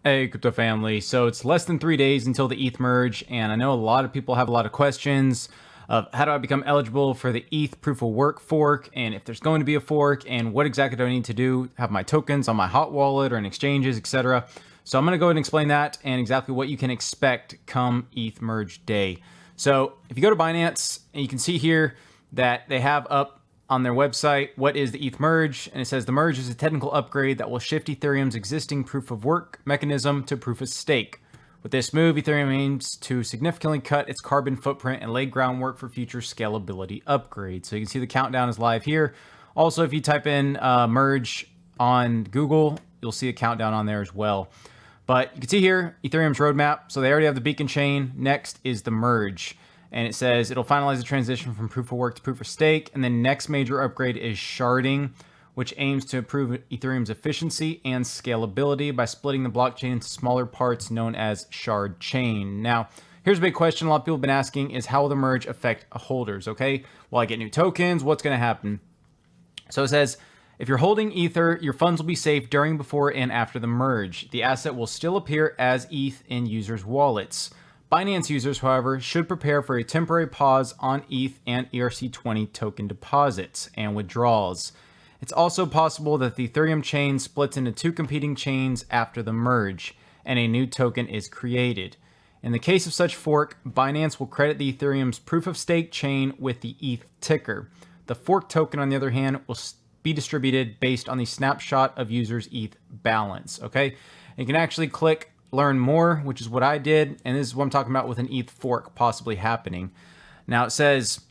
Hey, crypto family. So it's less than 3 days until the ETH merge, and I know a lot of people have a lot of questions of how do I become eligible for the ETH proof of work fork, and if there's going to be a fork, and what exactly do I need to do, have my tokens on my hot wallet or in exchanges, etc. So I'm going to go ahead and explain that and exactly what you can expect come ETH merge day. So if you go to Binance, and you can see here that they have up on their website what is the ETH merge, and it says the merge is a technical upgrade that will shift Ethereum's existing proof of work mechanism to proof of stake. With this move, Ethereum aims to significantly cut its carbon footprint and lay groundwork for future scalability upgrades. So you can see the countdown is live here. Also, if you type in merge on Google, you'll see a countdown on there as well. But you can see here Ethereum's roadmap. So they already have the beacon chain. Next is the merge. And it says it'll finalize the transition from proof of work to proof of stake. And then next major upgrade is sharding, which aims to improve Ethereum's efficiency and scalability by splitting the blockchain into smaller parts known as shard chain. Now, here's a big question a lot of people have been asking is how will the merge affect holders, okay? Will I get new tokens? What's going to happen? So it says, if you're holding Ether, your funds will be safe during, before, and after the merge. The asset will still appear as ETH in users' wallets. Binance users, however, should prepare for a temporary pause on ETH and ERC20 token deposits and withdrawals. It's also possible that the Ethereum chain splits into two competing chains after the merge, and a new token is created. In the case of such fork, Binance will credit the Ethereum's proof-of-stake chain with the ETH ticker. The fork token, on the other hand, will be distributed based on the snapshot of users' ETH balance. Okay, you can actually click learn more, which is what I did, and this is what I'm talking about with an ETH fork possibly happening. Now it says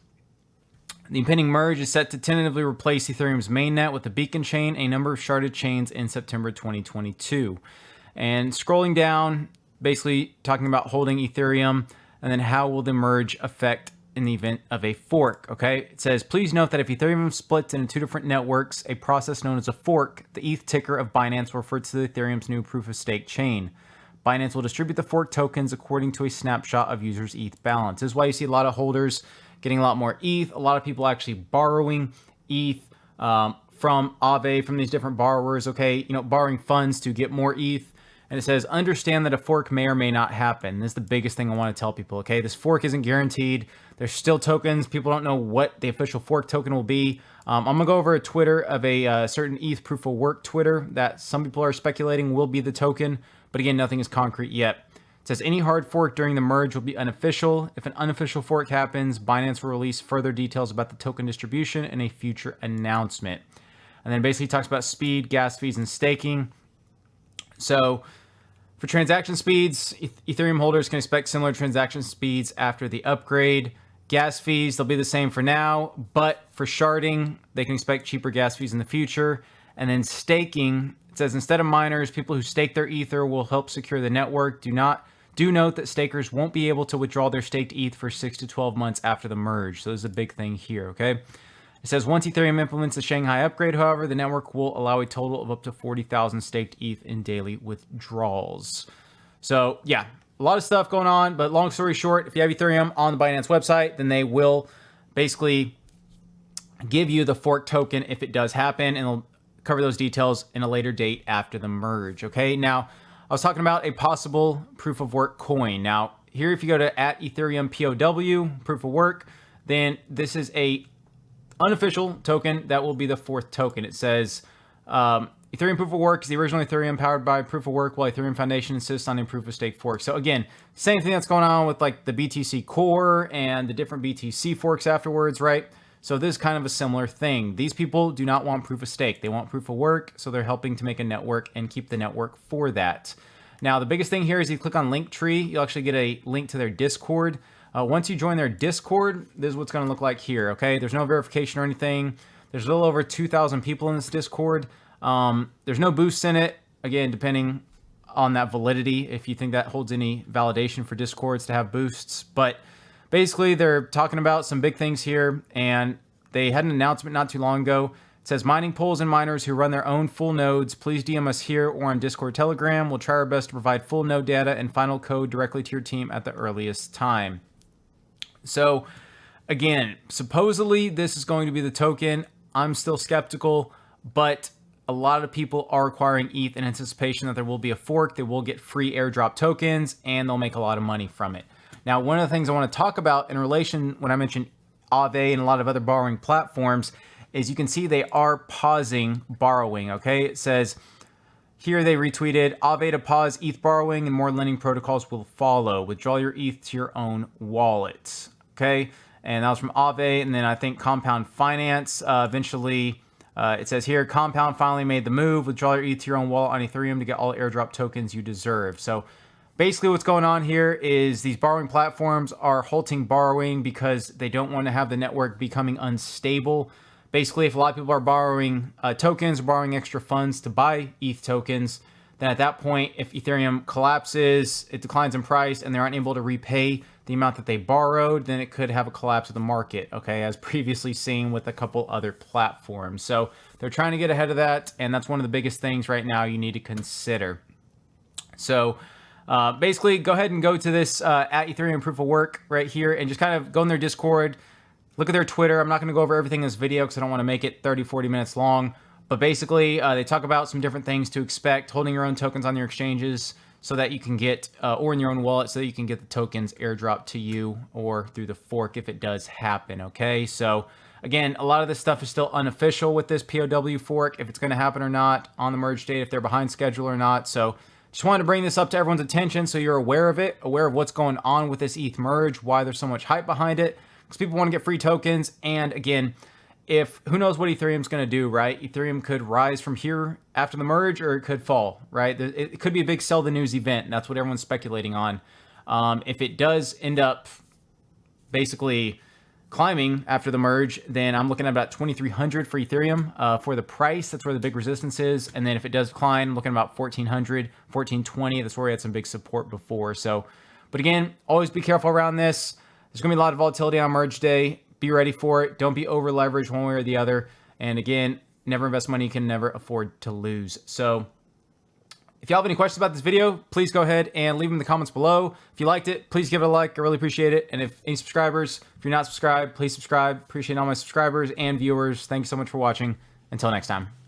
the impending merge is set to tentatively replace Ethereum's mainnet with the beacon chain, a number of sharded chains in September 2022. And scrolling down, basically talking about holding Ethereum, and then how will the merge affect in the event of a fork, okay? It says, please note that if Ethereum splits into two different networks, a process known as a fork, the ETH ticker of Binance will refer to Ethereum's new proof-of-stake chain. Binance will distribute the fork tokens according to a snapshot of users' ETH balance. This is why you see a lot of holders getting a lot more ETH, a lot of people actually borrowing ETH from Aave, from these different borrowers, okay? Borrowing funds to get more ETH. And it says, understand that a fork may or may not happen. This is the biggest thing I want to tell people, okay? This fork isn't guaranteed. There's still tokens. People don't know what the official fork token will be. I'm going to go over a Twitter of a certain ETH proof of work Twitter that some people are speculating will be the token. But again, nothing is concrete yet. It says any hard fork during the merge will be unofficial. If an unofficial fork happens, Binance will release further details about the token distribution in a future announcement. And then basically talks about speed, gas fees, and staking. So for transaction speeds, Ethereum holders can expect similar transaction speeds after the upgrade. Gas fees, they'll be the same for now, but for sharding, they can expect cheaper gas fees in the future. And then staking, it says instead of miners, people who stake their Ether will help secure the network. Do note that stakers won't be able to withdraw their staked ETH for 6 to 12 months after the merge. So this is a big thing here, okay? It says once Ethereum implements the Shanghai upgrade, however, the network will allow a total of up to 40,000 staked ETH in daily withdrawals. So yeah, a lot of stuff going on, but long story short, if you have Ethereum on the Binance website, then they will basically give you the fork token if it does happen, and they'll cover those details in a later date after the merge, okay? Now, I was talking about a possible proof of work coin. Now, here if you go to @Ethereum POW, proof of work, then this is a unofficial token that will be the fourth token. It says Ethereum proof of work is the original Ethereum powered by proof of work, while Ethereum Foundation insists on a proof of stake fork. So again, same thing that's going on with like the BTC Core and the different BTC forks afterwards, right? So this is kind of a similar thing. These people do not want proof of stake. They want proof of work, so they're helping to make a network and keep the network for that. Now, the biggest thing here is you click on Linktree, you'll actually get a link to their Discord. Once you join their Discord, this is what's going to look like here, okay? There's no verification or anything. There's a little over 2,000 people in this Discord. There's no boosts in it, again, depending on that validity, if you think that holds any validation for Discords to have boosts. But basically, they're talking about some big things here, and they had an announcement not too long ago. It says, mining pools and miners who run their own full nodes, please DM us here or on Discord Telegram. We'll try our best to provide full node data and final code directly to your team at the earliest time. So again, supposedly this is going to be the token. I'm still skeptical, but a lot of people are acquiring ETH in anticipation that there will be a fork. They will get free airdrop tokens and they'll make a lot of money from it. Now, one of the things I want to talk about in relation when I mentioned Aave and a lot of other borrowing platforms is you can see they are pausing borrowing, okay? It says here they retweeted, Aave to pause ETH borrowing and more lending protocols will follow. Withdraw your ETH to your own wallet, okay? And that was from Aave, and then I think Compound Finance eventually... it says here, Compound finally made the move. Withdraw your ETH to your own wallet on Ethereum to get all airdrop tokens you deserve. So basically what's going on here is these borrowing platforms are halting borrowing because they don't want to have the network becoming unstable. Basically, if a lot of people are borrowing tokens or borrowing extra funds to buy ETH tokens, then at that point, if Ethereum collapses, it declines in price, and they aren't able to repay the amount that they borrowed, then it could have a collapse of the market, okay, as previously seen with a couple other platforms. So they're trying to get ahead of that, and that's one of the biggest things right now you need to consider. So basically, go ahead and go to this at Ethereum Proof of Work right here, and just kind of go in their Discord, look at their Twitter. I'm not going to go over everything in this video because I don't want to make it 30, 40 minutes long. But basically, they talk about some different things to expect, holding your own tokens on your exchanges so that you can get, or in your own wallet, so that you can get the tokens airdropped to you or through the fork if it does happen, okay? So again, a lot of this stuff is still unofficial with this POW fork, if it's going to happen or not on the merge date, if they're behind schedule or not. So just wanted to bring this up to everyone's attention so you're aware of it, aware of what's going on with this ETH merge, why there's so much hype behind it, because people want to get free tokens. And again, if who knows what Ethereum's going to do, right? Ethereum could rise from here after the merge, or it could fall, right? It could be a big sell the news event, and that's what everyone's speculating on. If it does end up basically climbing after the merge, then I'm looking at about 2,300 for Ethereum for the price. That's where the big resistance is. And then if it does climb, I'm looking at about 1,400, 1,420. That's where we had some big support before. So, but again, always be careful around this. There's going to be a lot of volatility on merge day. Be ready for it. Don't be over leveraged one way or the other. And again, never invest money you can never afford to lose. So if you have any questions about this video, please go ahead and leave them in the comments below. If you liked it, please give it a like. I really appreciate it. And if any subscribers, if you're not subscribed, please subscribe. Appreciate all my subscribers and viewers. Thanks so much for watching. Until next time.